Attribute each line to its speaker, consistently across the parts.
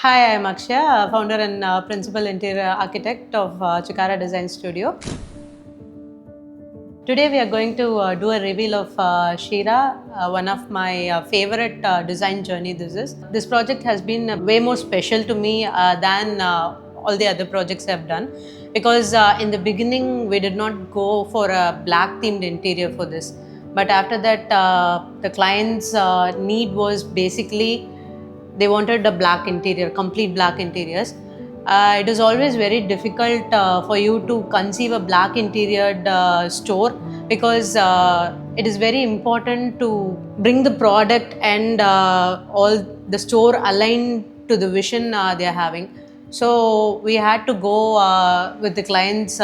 Speaker 1: Hi, I'm Akshaya, founder and principal interior architect of Chikara Design Studio. Today we are going to do a reveal of Shira, one of my favorite design journey This project has been way more special to me than all the other projects I've done because in the beginning we did not go for a black themed interior for this. But after that, the client's need was basically they wanted a black interior, complete black interiors. It is always very difficult for you to conceive a black interiored store because it is very important to bring the product and all the store aligned to the vision they are having. So we had to go with the client's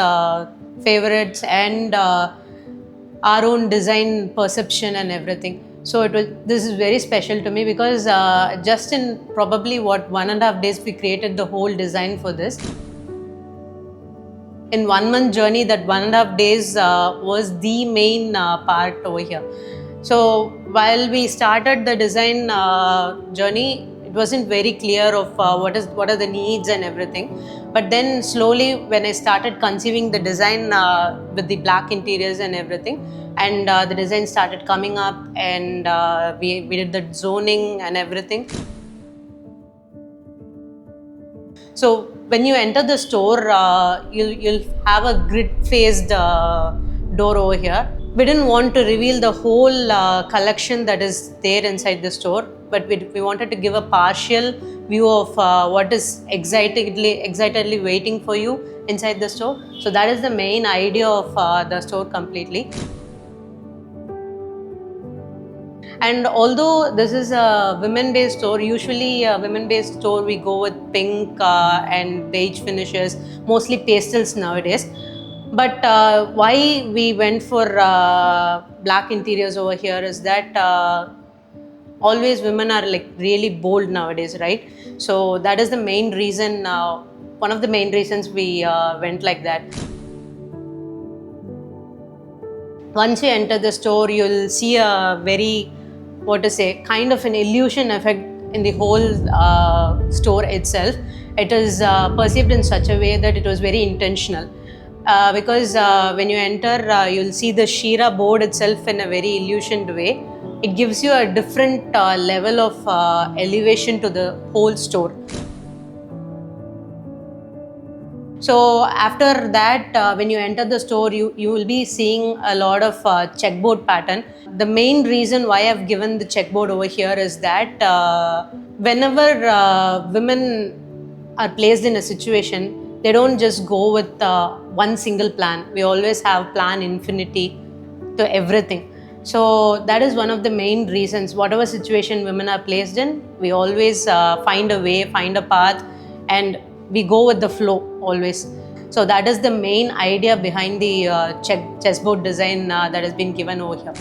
Speaker 1: favorites and our own design perception and everything. So this is very special to me because just in probably 1.5 days we created the whole design for this. In 1 month journey, that 1.5 days was the main part over here. So while we started the design journey, it wasn't very clear of what are the needs and everything. But then slowly, when I started conceiving the design with the black interiors and everything, and the design started coming up, and we did the zoning and everything. So when you enter the store, you'll have a grid-faced door over here. We didn't want to reveal the whole collection that is there inside the store, but we wanted to give a partial view of what is excitedly waiting for you inside the store. So that is the main idea of the store completely. And although this is a women-based store, usually a women-based store we go with pink and beige finishes, mostly pastels nowadays. But why we went for black interiors over here is that always women are like really bold nowadays, right? So that is the main reason, one of the main reasons we went like that. Once you enter the store, you'll see a very, what to say, kind of an illusion effect in the whole store itself. It is perceived in such a way that it was very intentional. Because when you enter, you'll see the Shira board itself in a very illusioned way. It gives you a different level of elevation to the whole store. So after that, when you enter the store, you will be seeing a lot of checkboard pattern. The main reason why I've given the checkboard over here is that whenever women are placed in a situation, they don't just go with one single plan. We always have plan infinity to everything. So that is one of the main reasons. Whatever situation women are placed in, we always find a way, find a path, and we go with the flow always. So that is the main idea behind the chessboard design that has been given over here.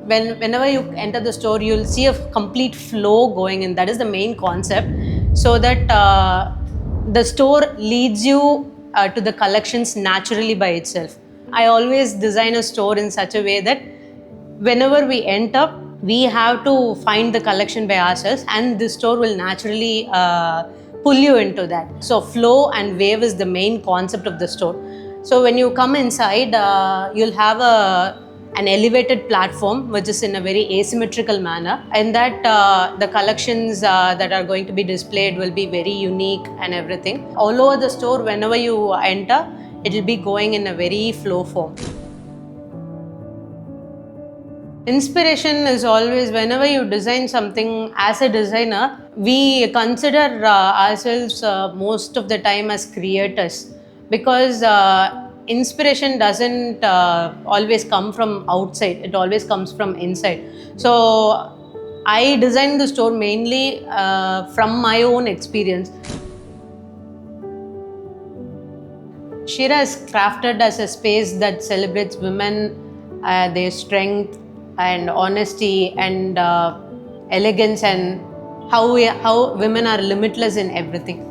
Speaker 1: Whenever you enter the store, you'll see a complete flow going in. That is the main concept, so that the store leads you to the collections naturally by itself. I always design a store in such a way that whenever we enter, we have to find the collection by ourselves, and the store will naturally pull you into that. So flow and wave is the main concept of the store. So when you come inside, you'll have an elevated platform which is in a very asymmetrical manner, and that the collections that are going to be displayed will be very unique and everything. All over the store, whenever you enter, it will be going in a very flow form. Inspiration is always, whenever you design something as a designer, we consider ourselves most of the time as creators, because inspiration doesn't always come from outside, it always comes from inside. So I designed the store mainly from my own experience. Shira is crafted as a space that celebrates women, their strength and honesty and elegance, and how women are limitless in everything.